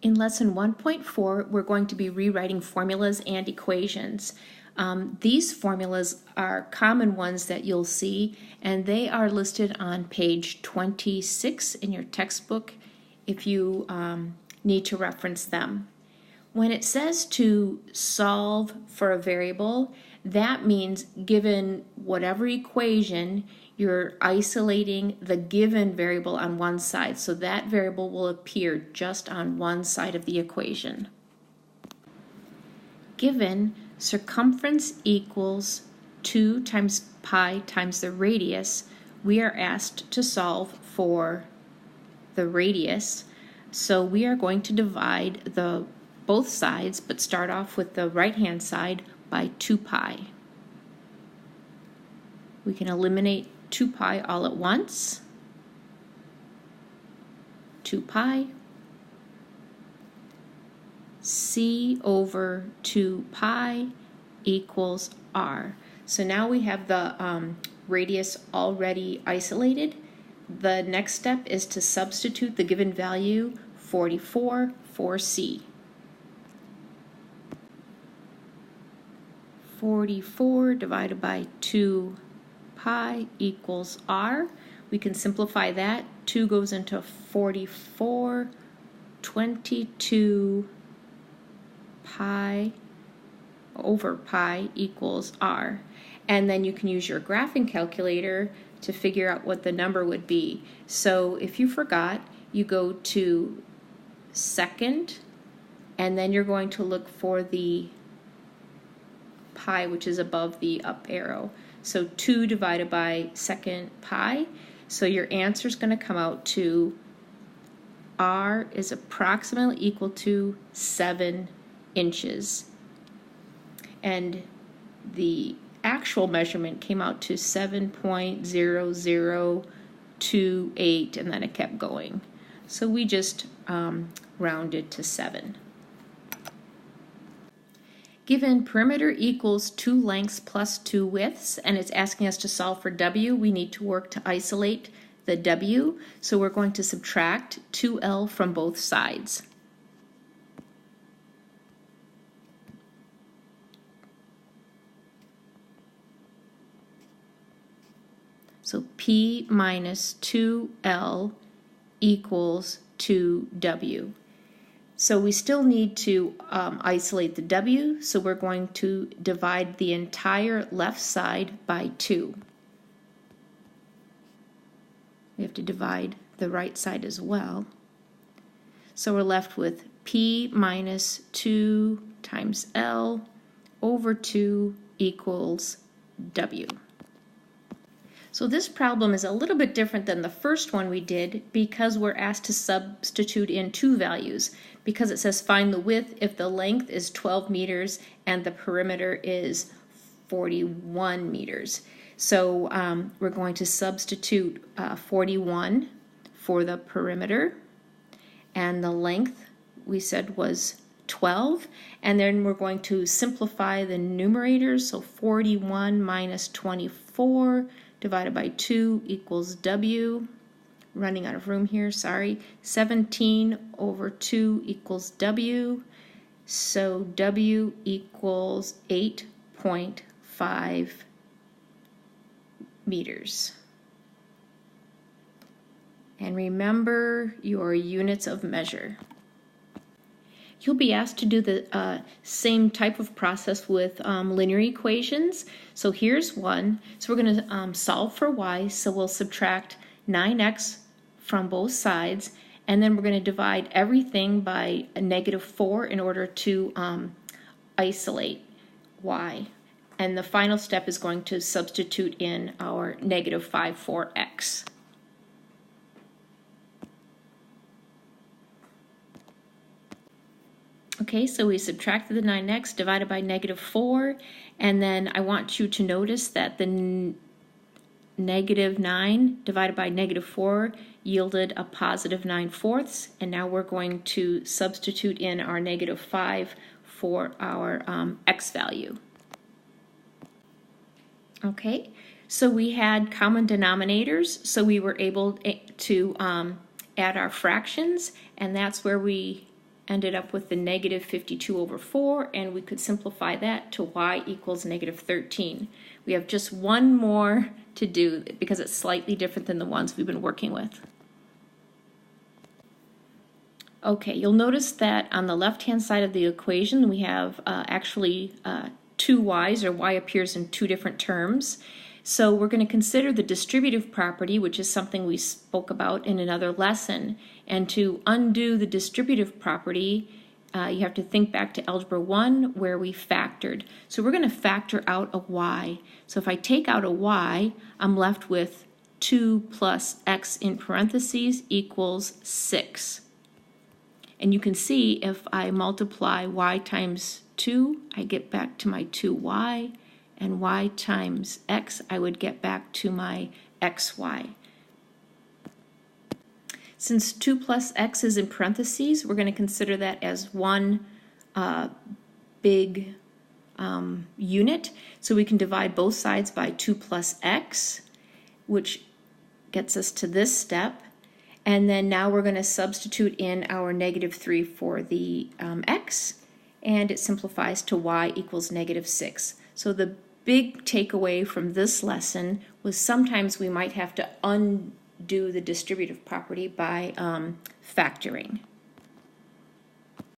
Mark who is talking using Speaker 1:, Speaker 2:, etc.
Speaker 1: In lesson 1.4, we're going to be rewriting formulas and equations. These formulas are common ones that you'll see, and they are listed on page 26 in your textbook if you need to reference them. When it says to solve for a variable, that means given whatever equation, you're isolating the given variable on one side, so that variable will appear just on one side of the equation. Given circumference equals 2 times pi times the radius, we are asked to solve for the radius, so we are going to divide both sides, but start off with the right-hand side by 2 pi. We can eliminate 2 pi all at once. 2 pi. C over 2 pi equals r. So now we have the radius already isolated. The next step is to substitute the given value 44 for c. 44 divided by 2 pi equals r. We can simplify that. 2 goes into 44, 22 pi over pi equals r. And then you can use your graphing calculator to figure out what the number would be. So if you forgot, you go to second, and then you're going to look for the pi, which is above the up arrow. So 2 divided by second pi. So your answer is going to come out to r is approximately equal to 7 inches. And the actual measurement came out to 7.0028, and then it kept going. So we just rounded to 7. Given perimeter equals 2 lengths plus 2 widths, and it's asking us to solve for w, we need to work to isolate the w. So we're going to subtract 2l from both sides. So p minus 2l equals 2w. So we still need to isolate the w, so we're going to divide the entire left side by 2. We have to divide the right side as well. So we're left with p minus 2 times l over 2 equals w. So this problem is a little bit different than the first one we did because we're asked to substitute in 2 values, because it says find the width if the length is 12 meters and the perimeter is 41 meters. So we're going to substitute 41 for the perimeter, and the length we said was 12, and then we're going to simplify the numerators, so 41 minus 24 divided by 2 equals w. Running out of room here, sorry. 17 over 2 equals w. So w equals 8.5 meters. And remember your units of measure. You'll be asked to do the same type of process with linear equations. So here's one. So we're going to solve for y, so we'll subtract 9x from both sides, and then we're going to divide everything by a -4 in order to isolate y. And the final step is going to substitute in our -5 for x. Okay, so we subtracted the 9x divided by -4, and then I want you to notice that the -9 divided by -4 yielded a positive 9/4, and now we're going to substitute in our -5 for our x value. Okay, so we had common denominators, so we were able to add our fractions, and that's where we ended up with the negative 52 over 4, and we could simplify that to y equals negative 13. We have just one more to do because it's slightly different than the ones we've been working with. Okay, you'll notice that on the left-hand side of the equation we have actually two y's, or y appears in two different terms. So we're going to consider the distributive property, which is something we spoke about in another lesson. And to undo the distributive property, you have to think back to Algebra 1 where we factored. So we're going to factor out a y. So if I take out a y, I'm left with 2 plus x in parentheses equals 6. And you can see if I multiply y times 2, I get back to my 2y, and y times x, I would get back to my xy. Since 2 plus x is in parentheses, we're going to consider that as one big unit. So we can divide both sides by 2 plus x, which gets us to this step. And then now we're going to substitute in our negative 3 for the x, and it simplifies to y equals negative 6. So the big takeaway from this lesson was sometimes we might have to undo the distributive property by factoring.